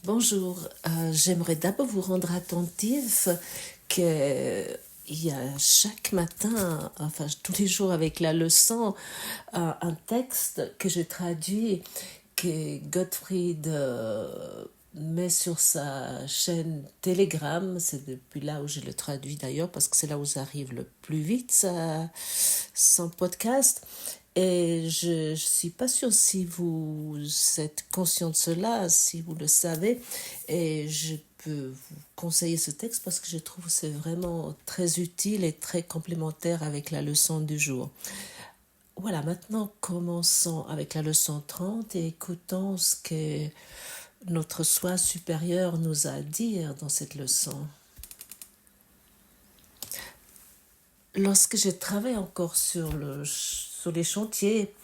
Bonjour, j'aimerais d'abord vous rendre attentif que il y a chaque matin, enfin tous les jours avec la leçon, un texte que je traduis, que Gottfried met sur sa chaîne Telegram. C'est depuis là où je le traduis d'ailleurs, parce que c'est là où ça arrive le plus vite, son podcast. Et je ne suis pas sûre si vous êtes conscient de cela, si vous le savez. Et je peux vous conseiller ce texte parce que je trouve que c'est vraiment très utile et très complémentaire avec la leçon du jour. Voilà, maintenant commençons avec la leçon 30 et écoutons ce que notre soi supérieur nous a à dire dans cette leçon. Lorsque je travaille encore sur les chantiers,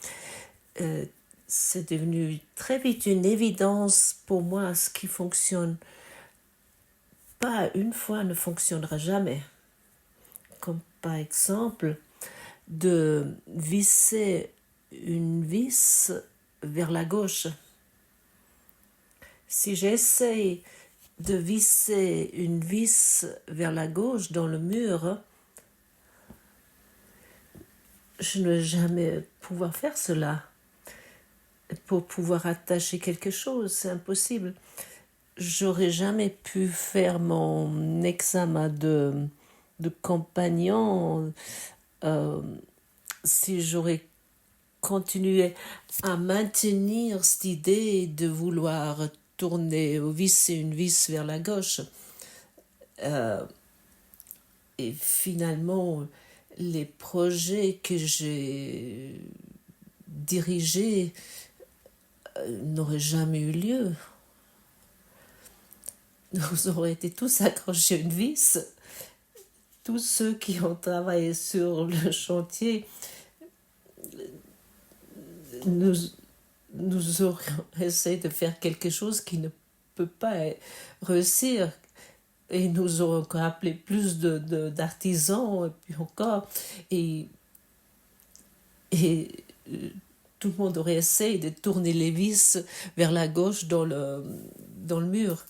c'est devenu très vite une évidence pour moi. Ce qui fonctionne pas une fois ne fonctionnera jamais. Comme par exemple de visser une vis vers la gauche. Si j'essaye de visser une vis vers la gauche dans le mur, je ne vais jamais pouvoir faire cela. Pour pouvoir attacher quelque chose, c'est impossible. J'aurais jamais pu faire mon examen de compagnon si j'aurais continué à maintenir cette idée de vouloir tourner ou visser une vis vers la gauche. Et finalement, les projets que j'ai dirigés n'auraient jamais eu lieu. Nous aurions été tous accrochés à une vis. Tous ceux qui ont travaillé sur le chantier, nous aurions essayé de faire quelque chose qui ne peut pas réussir. Et nous aurions encore appelé plus d'artisans, et puis encore. Et tout le monde aurait essayé de tourner les vis vers la gauche dans le mur.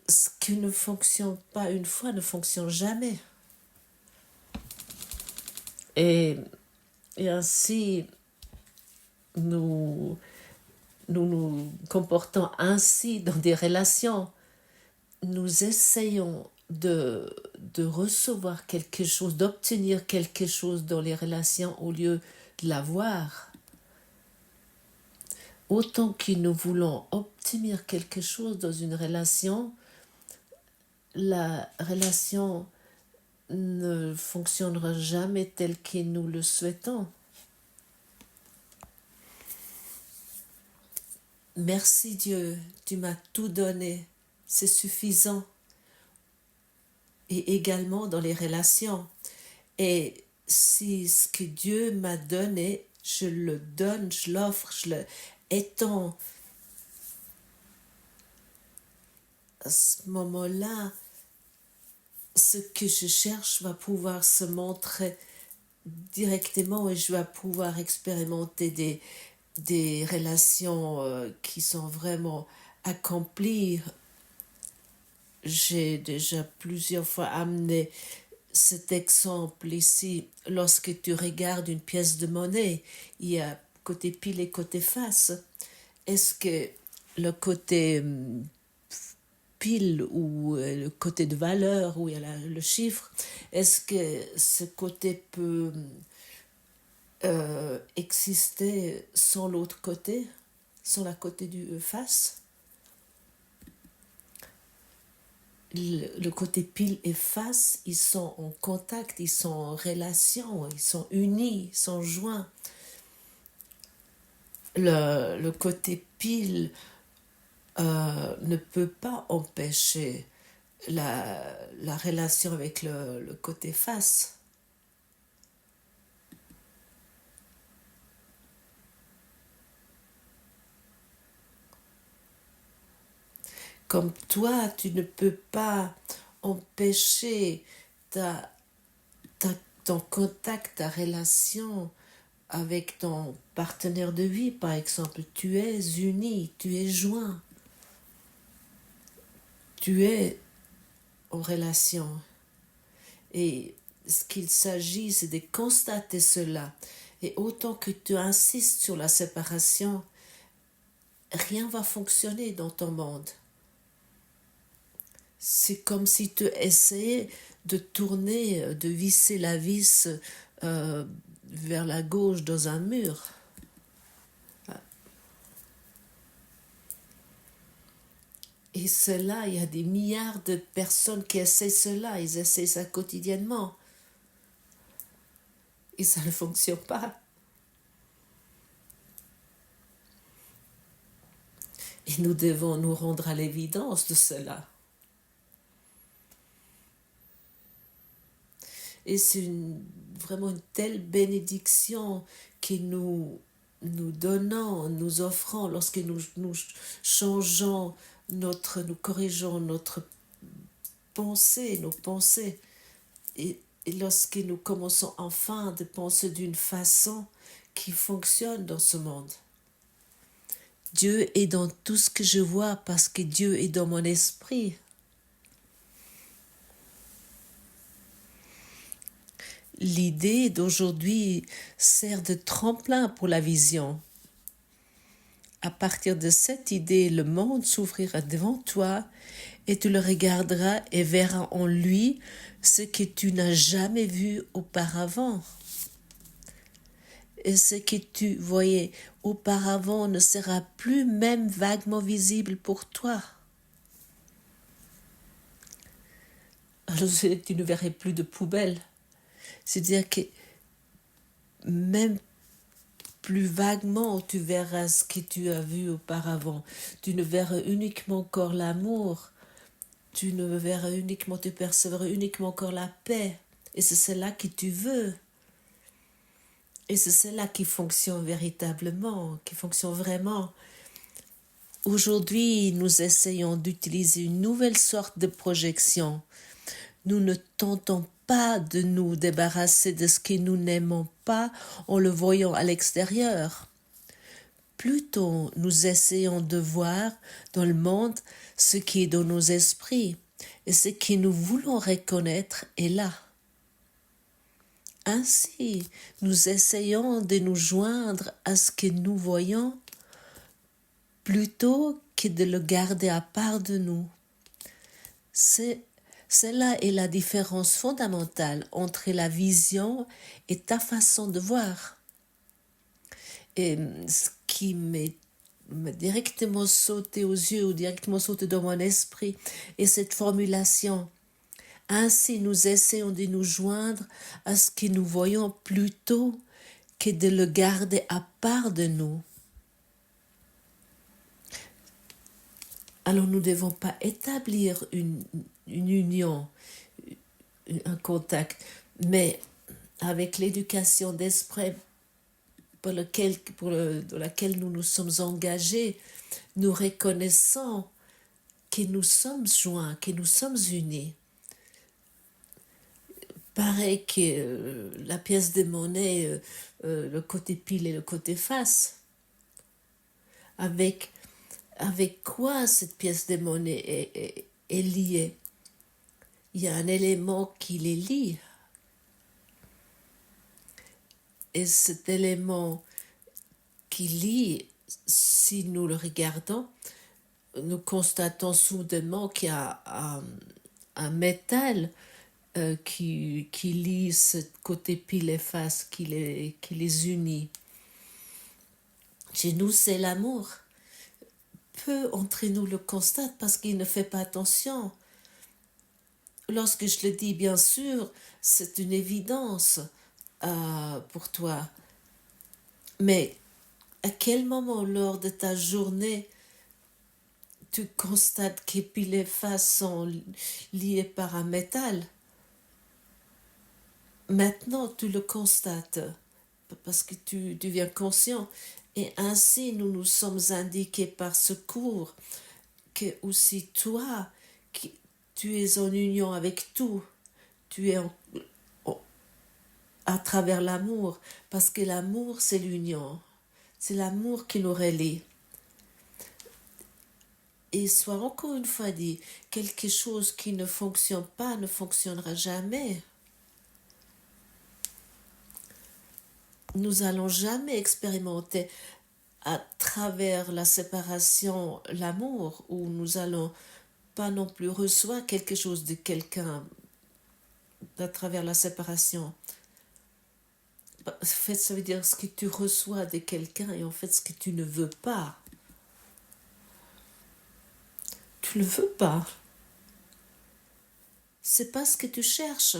Ce qui ne fonctionne pas une fois ne fonctionne jamais. Et ainsi, nous nous comportons ainsi dans des relations. Nous essayons de recevoir quelque chose, d'obtenir quelque chose dans les relations au lieu de l'avoir. Autant que nous voulons obtenir quelque chose dans une relation, la relation ne fonctionnera jamais tel que nous le souhaitons. Merci Dieu, tu m'as tout donné, c'est suffisant. Et également dans les relations. Et si ce que Dieu m'a donné, je le donne, je l'offre, je le étends, à ce moment-là, ce que je cherche va pouvoir se montrer directement et je vais pouvoir expérimenter des relations qui sont vraiment accomplies. J'ai déjà plusieurs fois amené cet exemple ici. Lorsque tu regardes une pièce de monnaie, il y a côté pile et côté face. Est-ce que le côté pile ou le côté de valeur où il y a le chiffre, est-ce que ce côté peut exister sans l'autre côté, sans la côté du face? Le côté pile et face, ils sont en contact, ils sont en relation, ils sont unis, ils sont joints. Le côté pile ne peut pas empêcher la relation avec le côté face. Comme toi, tu ne peux pas empêcher ton contact, ta relation avec ton partenaire de vie, par exemple. Tu es uni, tu es joint. tu es en relation. Et ce qu'il s'agit, c'est de constater cela. Et autant que tu insistes sur la séparation, rien va fonctionner dans ton monde. C'est comme si tu essayais de tourner, de visser la vis vers la gauche dans un mur. Et cela, il y a des milliards de personnes qui essaient cela, ils essaient ça quotidiennement. Et ça ne fonctionne pas. Et nous devons nous rendre à l'évidence de cela. Et c'est vraiment une telle bénédiction que nous donnons, nous offrons lorsque nous changeons nous corrigeons notre pensée, nos pensées. Et lorsque nous commençons enfin de penser d'une façon qui fonctionne dans ce monde. Dieu est dans tout ce que je vois parce que Dieu est dans mon esprit. L'idée d'aujourd'hui sert de tremplin pour la vision. À partir de cette idée, le monde s'ouvrira devant toi et tu le regarderas et verras en lui ce que tu n'as jamais vu auparavant. Et ce que tu voyais auparavant ne sera plus même vaguement visible pour toi. Alors tu ne verrais plus de poubelles. C'est-à-dire que même plus vaguement tu verras ce que tu as vu auparavant. Tu ne verras uniquement encore l'amour. Tu percevras uniquement encore la paix. Et c'est cela que tu veux. Et c'est cela qui fonctionne véritablement, qui fonctionne vraiment. Aujourd'hui, nous essayons d'utiliser une nouvelle sorte de projection. Nous ne tentons pas de nous débarrasser de ce que nous n'aimons pas en le voyant à l'extérieur. Plutôt, nous essayons de voir dans le monde ce qui est dans nos esprits et ce que nous voulons reconnaître est là. Ainsi, nous essayons de nous joindre à ce que nous voyons plutôt que de le garder à part de nous. Cela est la différence fondamentale entre la vision et ta façon de voir. Et ce qui m'est directement sauté aux yeux ou directement sauté dans mon esprit est cette formulation. Ainsi, nous essayons de nous joindre à ce que nous voyons plutôt que de le garder à part de nous. Alors nous ne devons pas établir une union, un contact, mais avec l'éducation d'esprit dans laquelle nous nous sommes engagés, nous reconnaissons que nous sommes joints, que nous sommes unis. Pareil que la pièce de monnaie, le côté pile et le côté face. Avec quoi cette pièce de monnaie est liée? Il y a un élément qui les lie. Et cet élément qui lie, si nous le regardons, nous constatons soudainement qu'il y a un métal qui lie ce côté pile et face, qui les unit. Chez nous, c'est l'amour. Peu entre nous le constatent parce qu'il ne fait pas attention. Lorsque je le dis, bien sûr, c'est une évidence pour toi. Mais à quel moment lors de ta journée tu constates que pile et face sont liés par un métal? Maintenant, tu le constates parce que tu deviens conscient. Et ainsi, nous nous sommes indiqués par ce cours que aussi toi, tu es en union avec tout. Tu es à travers l'amour, parce que l'amour, c'est l'union. C'est l'amour qui nous relie. Et soit encore une fois dit, quelque chose qui ne fonctionne pas ne fonctionnera jamais. Nous allons jamais expérimenter à travers la séparation l'amour, ou nous allons pas non plus recevoir quelque chose de quelqu'un à travers la séparation. En fait, ça veut dire ce que tu reçois de quelqu'un et en fait ce que tu ne veux pas. Tu ne veux pas. C'est pas ce que tu cherches.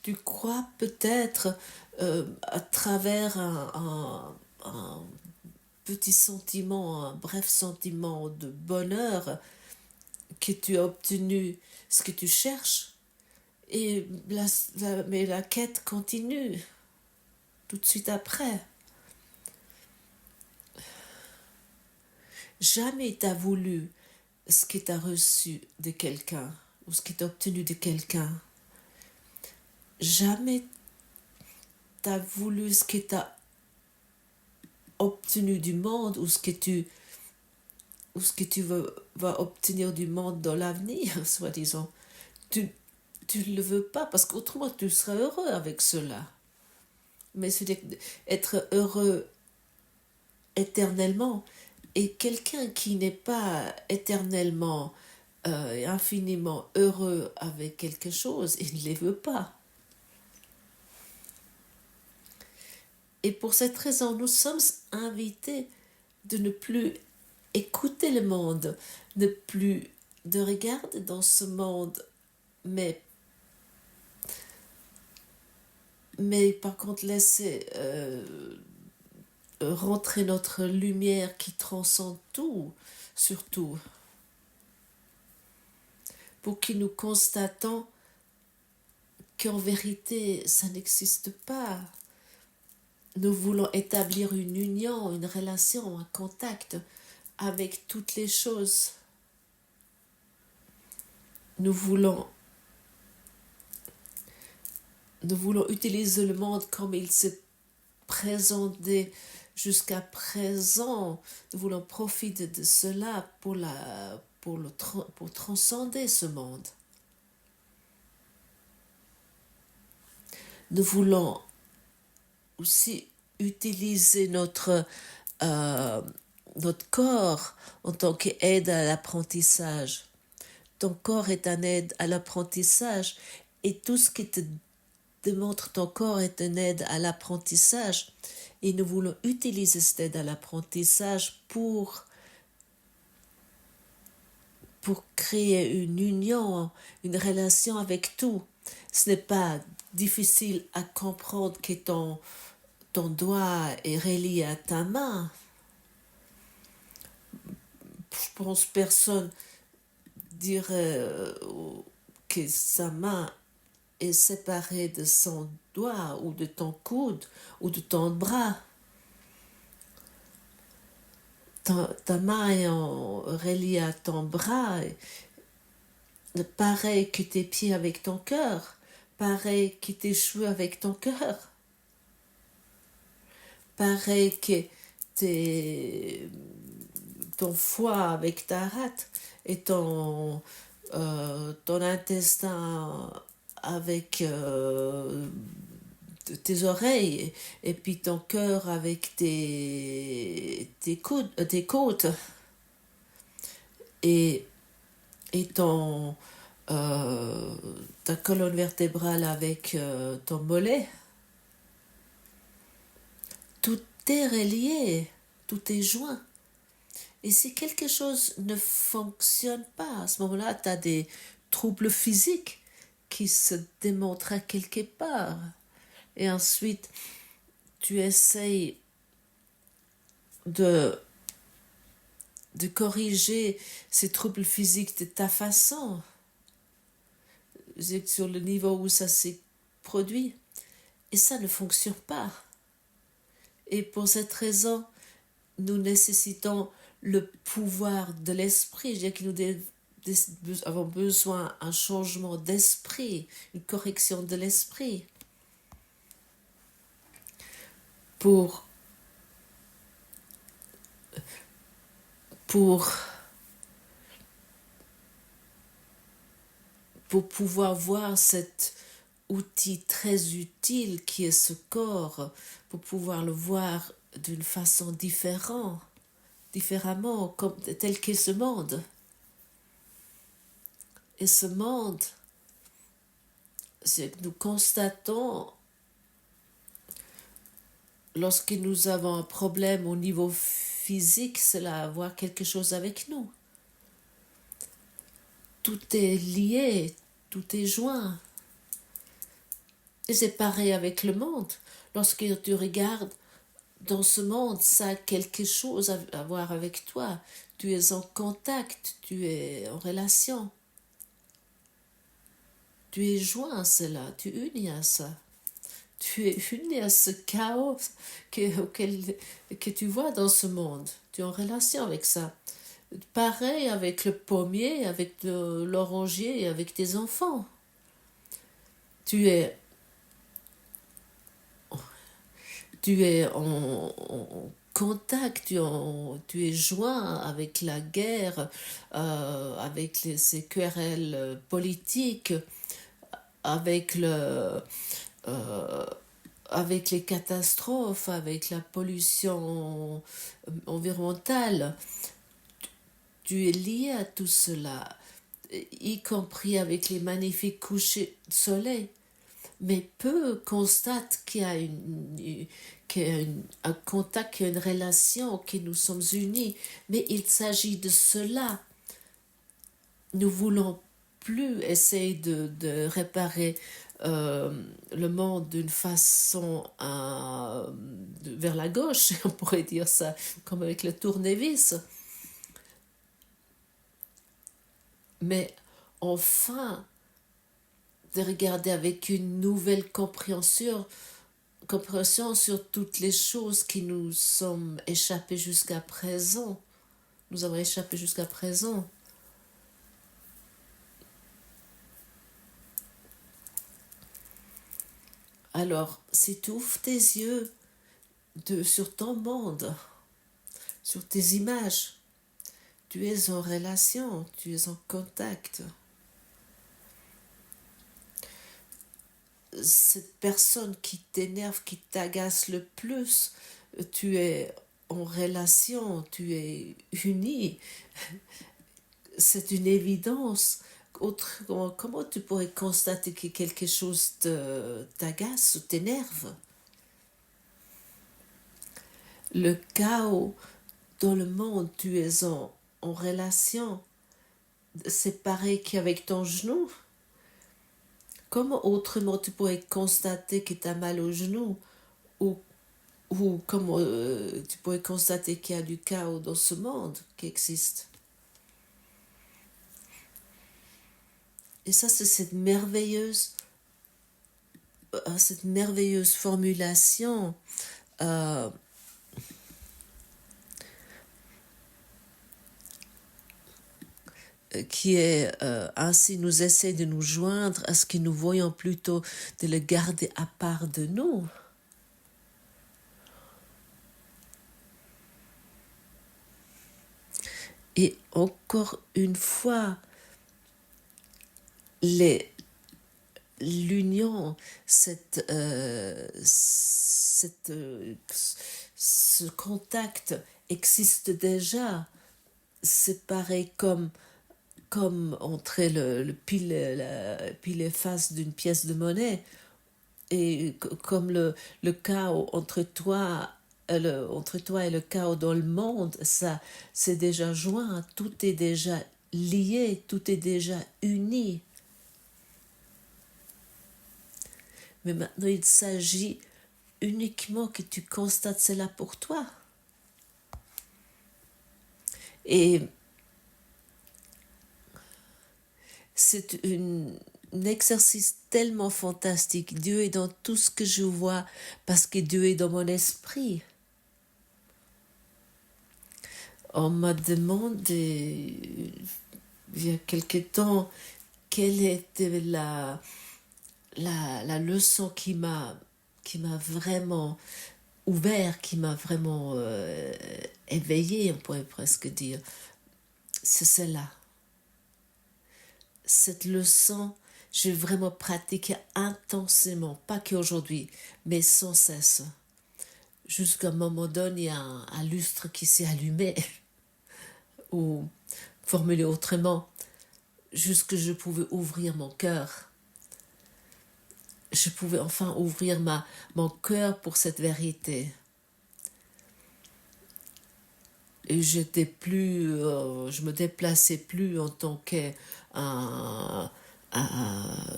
Tu crois peut-être à travers un petit sentiment, un bref sentiment de bonheur que tu as obtenu ce que tu cherches, mais la quête continue tout de suite après. Jamais tu as voulu ce que tu as reçu de quelqu'un ou ce que tu as obtenu de quelqu'un. Jamais tu as voulu ce que tu as obtenu du monde ou ce que tu vas obtenir du monde dans l'avenir, soi-disant. Tu ne le veux pas parce qu'autrement tu seras heureux avec cela. Mais c'est être heureux éternellement, et quelqu'un qui n'est pas éternellement et infiniment heureux avec quelque chose, il ne les veut pas. Et pour cette raison, nous sommes invités de ne plus écouter le monde, ne plus de regarder dans ce monde, mais par contre laisser rentrer notre lumière qui transcende tout, surtout, pour que nous constatons qu'en vérité, ça n'existe pas. Nous voulons établir une union, une relation, un contact avec toutes les choses. Nous voulons utiliser le monde comme il s'est présenté jusqu'à présent. Nous voulons profiter de cela pour transcender ce monde. Nous voulons aussi utiliser notre corps en tant qu'aide à l'apprentissage. Ton corps est une aide à l'apprentissage, et tout ce qui te démontre ton corps est une aide à l'apprentissage, et nous voulons utiliser cette aide à l'apprentissage pour créer une union, une relation avec tout. Ce n'est pas difficile à comprendre que ton doigt est relié à ta main. Je pense que personne dirait que sa main est séparée de son doigt ou de ton coude ou de ton bras. Ta main est reliée à ton bras, pareil que tes pieds avec ton cœur, pareil que tes cheveux avec ton cœur, pareil que ton foie avec ta rate et ton intestin avec tes oreilles, et puis ton cœur avec tes côtes, et ta colonne vertébrale avec ton mollet. Tout est relié, tout est joint. Et si quelque chose ne fonctionne pas, à ce moment-là, tu as des troubles physiques qui se démontrent à quelque part. Et ensuite, tu essayes de corriger ces troubles physiques de ta façon, sur le niveau où ça s'est produit. Et ça ne fonctionne pas. Et pour cette raison, nous nécessitons le pouvoir de l'esprit. Je veux dire que nous avons besoin d'un changement d'esprit, une correction de l'esprit, pour pour pouvoir voir cet outil très utile qui est ce corps, pour pouvoir le voir d'une façon différemment, comme, tel qu'est ce monde. Et ce monde, c'est que nous constatons, lorsque nous avons un problème au niveau physique, cela a à voir quelque chose avec nous. Tout est lié, tout est joint. Et c'est pareil avec le monde. Lorsque tu regardes dans ce monde, ça a quelque chose à voir avec toi. Tu es en contact, tu es en relation. Tu es joint à cela, tu es uni à ça. Tu es uni à ce chaos que tu vois dans ce monde. Tu es en relation avec ça. Pareil avec le pommier, avec l'oranger, avec tes enfants. Tu es en contact, tu es joint avec la guerre, avec ces querelles politiques, avec avec les catastrophes, avec la pollution environnementale. Tu es lié à tout cela, y compris avec les magnifiques couchers de soleil. Mais peu constatent qu'il y a un contact, qu'il y a une relation, que nous sommes unis. Mais il s'agit de cela. Nous voulons plus essayer de réparer le monde d'une façon vers la gauche, on pourrait dire ça, comme avec le tournevis. Mais enfin, de regarder avec une nouvelle compréhension sur toutes les choses qui nous sont échappées jusqu'à présent. Nous avons échappé jusqu'à présent. Alors, si tu ouvres tes yeux sur ton monde, sur tes images, tu es en relation, tu es en contact. Cette personne qui t'énerve, qui t'agace le plus, tu es en relation, tu es uni. C'est une évidence. Comment tu pourrais constater que quelque chose t'agace ou t'énerve? Le chaos dans le monde, tu es en relation. C'est pareil qu'avec ton genou. Comment autrement tu pourrais constater que tu as mal au genou? Ou comment tu pourrais constater qu'il y a du chaos dans ce monde qui existe? Et ça, c'est cette merveilleuse formulation qui est ainsi nous essaie de nous joindre à ce que nous voyons plutôt de le garder à part de nous. Et encore une fois, l'union, ce contact existe déjà. C'est pareil comme entre le pile et face d'une pièce de monnaie, et comme le chaos entre toi et le chaos dans le monde, ça c'est déjà joint, tout est déjà lié, tout est déjà uni. Mais maintenant il s'agit uniquement que tu constates cela pour toi. Et c'est un exercice tellement fantastique. Dieu est dans tout ce que je vois parce que Dieu est dans mon esprit. On m'a demandé il y a quelque temps quelle était la leçon qui m'a vraiment ouvert, qui m'a vraiment éveillé, on pourrait presque dire. C'est celle-là. cette leçon, j'ai vraiment pratiqué intensément, pas qu'aujourd'hui, mais sans cesse. Jusqu'à un moment donné, il y a un lustre qui s'est allumé, ou formulé autrement, jusque je pouvais ouvrir mon cœur. Je pouvais enfin ouvrir mon cœur pour cette vérité. Et j'étais plus, je me déplaçais plus en tant que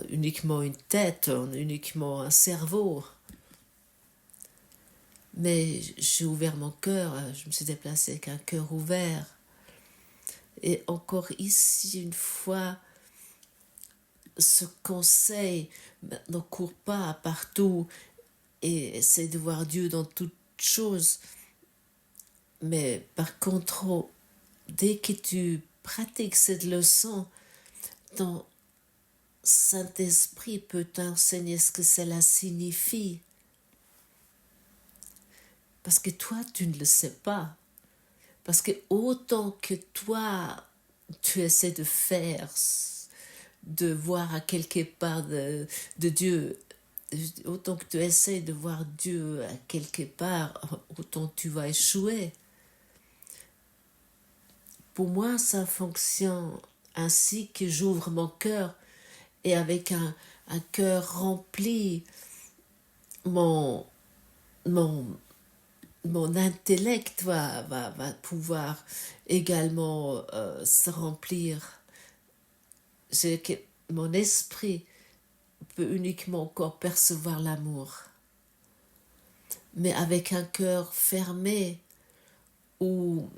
uniquement une tête, uniquement un cerveau. Mais j'ai ouvert mon cœur, je me suis déplacée avec un cœur ouvert. Et encore ici, une fois, ce conseil, ne cours pas partout et essaie de voir Dieu dans toutes choses. Mais par contre, dès que tu pratiques cette leçon, ton Saint-Esprit peut t'enseigner ce que cela signifie. Parce que toi, tu ne le sais pas. Parce que autant que toi, tu essaies de faire, de voir à quelque part de Dieu, autant que tu essaies de voir Dieu à quelque part, autant tu vas échouer. Pour moi, ça fonctionne ainsi que j'ouvre mon cœur et avec un cœur rempli, mon intellect va pouvoir également se remplir. Mon esprit peut uniquement encore percevoir l'amour. Mais avec un cœur fermé, où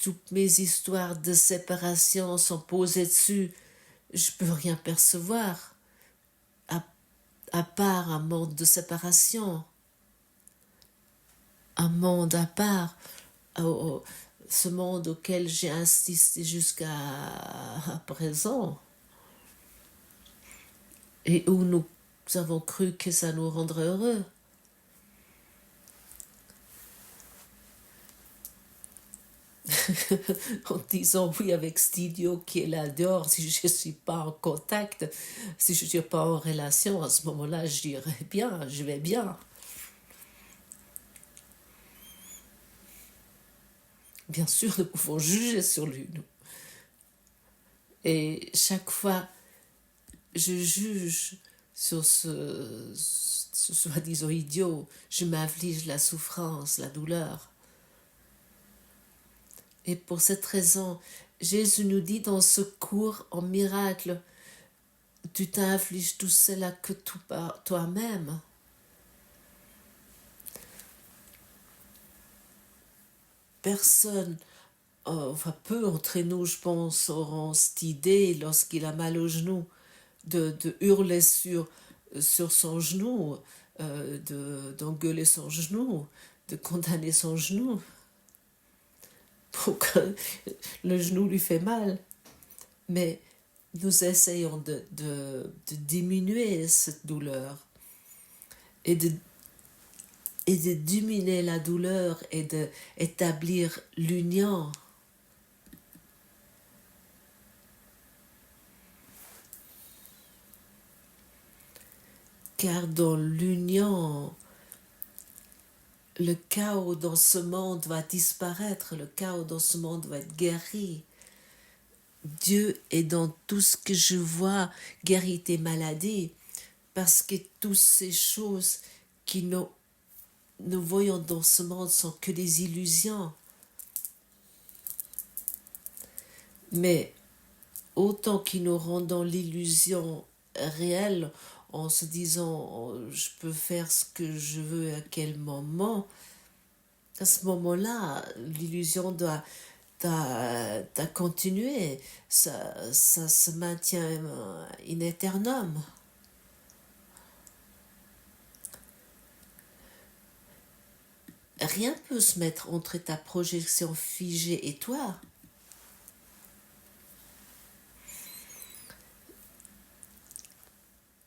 toutes mes histoires de séparation sont posées dessus, je peux rien percevoir, à part un monde de séparation, un monde à part, ce monde auquel j'ai insisté jusqu'à présent, et où nous avons cru que ça nous rendrait heureux. En disant oui avec cet idiot qui est là dehors, si je ne suis pas en contact, si je ne suis pas en relation, à ce moment-là, je dirais bien, je vais bien. Bien sûr, nous pouvons juger sur lui. Et chaque fois, je juge sur ce soi-disant idiot, je m'afflige la souffrance, la douleur. Et pour cette raison, Jésus nous dit dans ce cours en miracle, tu t'infliges tout cela que toi-même. Personne, peu entre nous, je pense, auront cette idée lorsqu'il a mal au genou de hurler sur son genou, d'engueuler son genou, de condamner son genou. Pour que le genou lui fait mal. Mais nous essayons de diminuer cette douleur et de diminuer la douleur et d'établir l'union. Car dans l'union, le chaos dans ce monde va disparaître, le chaos dans ce monde va être guéri. Dieu est dans tout ce que je vois, guérit tes maladies, parce que toutes ces choses qui nous voyons dans ce monde sont que des illusions. Mais autant qu'ils nous rendons l'illusion réelle, en se disant je peux faire ce que je veux à quel moment, à ce moment-là, l'illusion doit continuer, ça se maintient in aeternum. Rien peut se mettre entre ta projection figée et toi.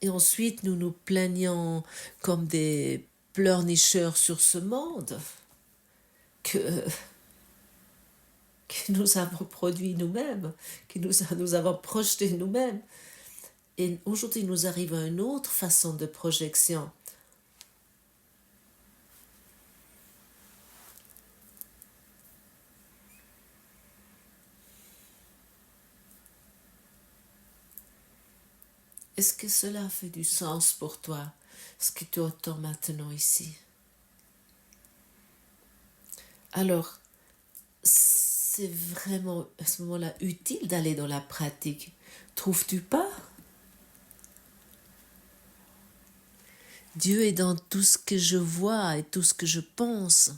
Et ensuite, nous nous plaignons comme des pleurnicheurs sur ce monde que que nous avons produit nous-mêmes, que nous avons projeté nous-mêmes. Et aujourd'hui, nous arrivons à une autre façon de projection. Est-ce que cela fait du sens pour toi, ce que tu entends maintenant ici? Alors, c'est vraiment à ce moment-là utile d'aller dans la pratique. Trouves-tu pas? Dieu est dans tout ce que je vois et tout ce que je pense.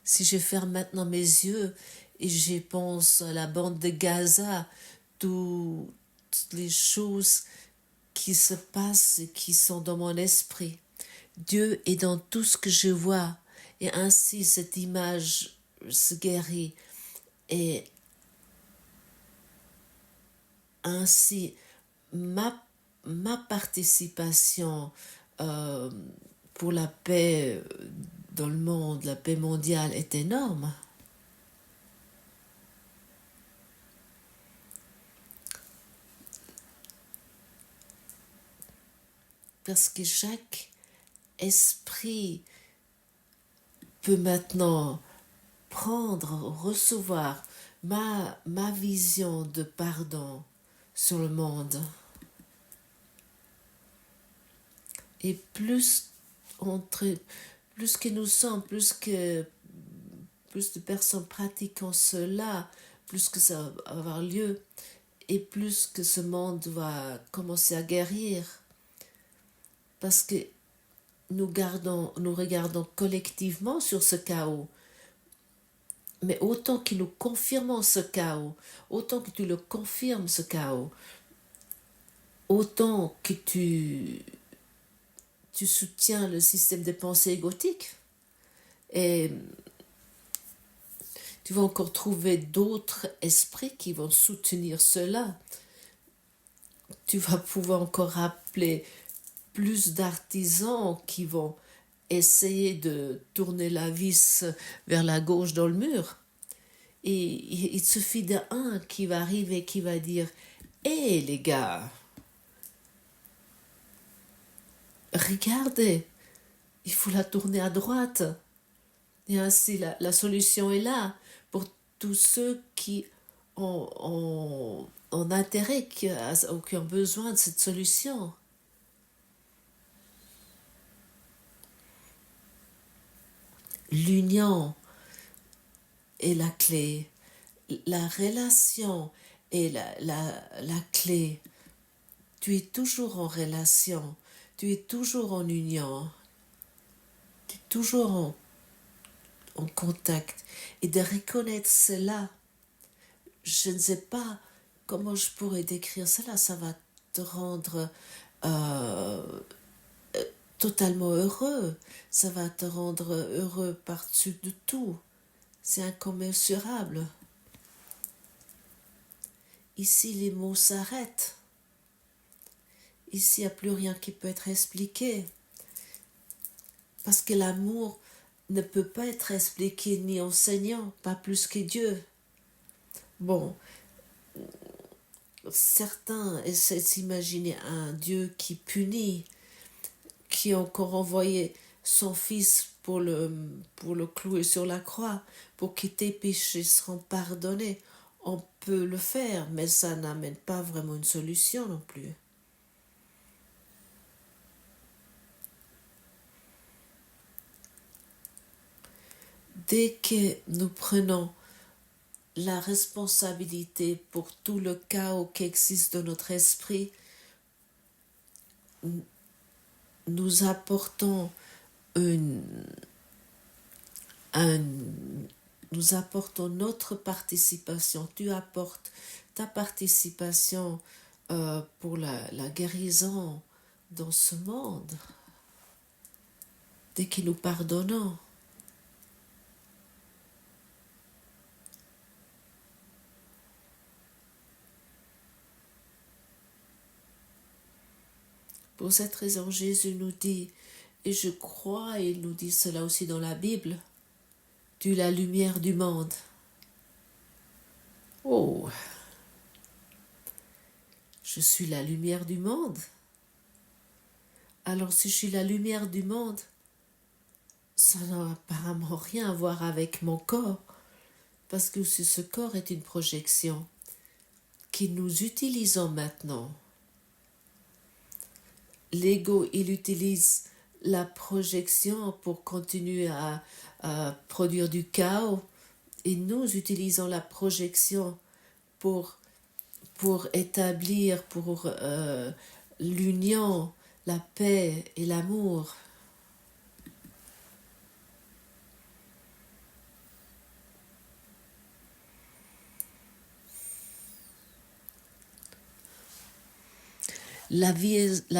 Si je ferme maintenant mes yeux et je pense à la bande de Gaza, toutes les choses qui se passent et qui sont dans mon esprit, Dieu est dans tout ce que je vois, et ainsi cette image se guérit, et ainsi ma participation pour la paix dans le monde, la paix mondiale est énorme. Parce que chaque esprit peut maintenant prendre, recevoir ma vision de pardon sur le monde. Et plus que nous sommes, plus de personnes pratiquant cela, plus que ça va avoir lieu, et plus que ce monde va commencer à guérir. Parce que nous regardons collectivement sur ce chaos. Mais autant que nous confirmons ce chaos, autant que tu le confirmes ce chaos, autant que tu soutiens le système de pensée égotique. Et tu vas encore trouver d'autres esprits qui vont soutenir cela. Tu vas pouvoir encore appeler plus d'artisans qui vont essayer de tourner la vis vers la gauche dans le mur. Et il suffit d'un qui va arriver, qui va dire « Hé les gars, regardez, il faut la tourner à droite. » Et ainsi, la solution est là pour tous ceux qui ont intérêt, qui ont besoin de cette solution. L'union est la clé. La relation est la clé. Tu es toujours en relation. Tu es toujours en union. Tu es toujours en contact. Et de reconnaître cela, je ne sais pas comment je pourrais décrire cela. Ça va te rendre totalement heureux. Ça va te rendre heureux par-dessus de tout. C'est incommensurable. Ici, les mots s'arrêtent. Ici, il n'y a plus rien qui peut être expliqué. Parce que l'amour ne peut pas être expliqué ni enseignant, pas plus que Dieu. Bon, certains essaient de s'imaginer un Dieu qui punit, qui a encore envoyé son Fils pour le clouer sur la croix, pour que tes péchés seront pardonnés. On peut le faire, mais ça n'amène pas vraiment une solution non plus. Dès que nous prenons la responsabilité pour tout le chaos qui existe dans notre esprit, nous apportons nous apportons notre participation. Tu apportes ta participation pour la guérison dans ce monde. Dès que nous pardonnons, pour cette raison, Jésus nous dit, et je crois, et il nous dit cela aussi dans la Bible, tu es la lumière du monde. Oh, je suis la lumière du monde. Alors si je suis la lumière du monde, ça n'a apparemment rien à voir avec mon corps, parce que ce corps est une projection que nous utilisons maintenant. L'ego, il utilise la projection pour continuer à produire du chaos, et nous utilisons la projection pour établir, pour l'union, la paix et l'amour. La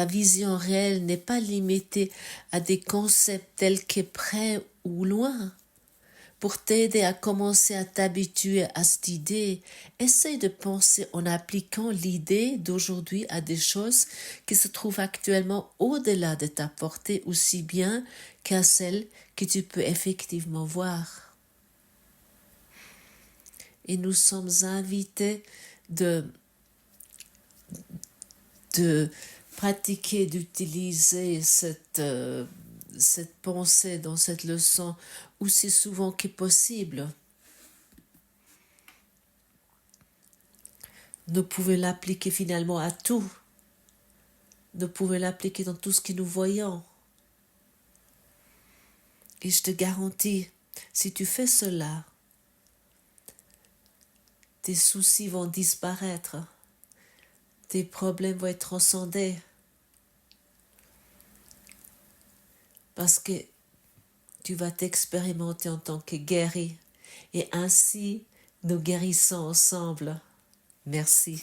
vision réelle n'est pas limitée à des concepts tels que près ou loin. Pour t'aider à commencer à t'habituer à cette idée, essaye de penser en appliquant l'idée d'aujourd'hui à des choses qui se trouvent actuellement au-delà de ta portée aussi bien qu'à celles que tu peux effectivement voir. Et nous sommes invités de pratiquer, d'utiliser cette pensée dans cette leçon aussi souvent que possible. Nous pouvons l'appliquer finalement à tout. Nous pouvons l'appliquer dans tout ce que nous voyons. Et je te garantis, si tu fais cela, tes soucis vont disparaître. Tes problèmes vont être transcendés. Parce que tu vas t'expérimenter en tant que guéri. Et ainsi, nous guérissons ensemble. Merci.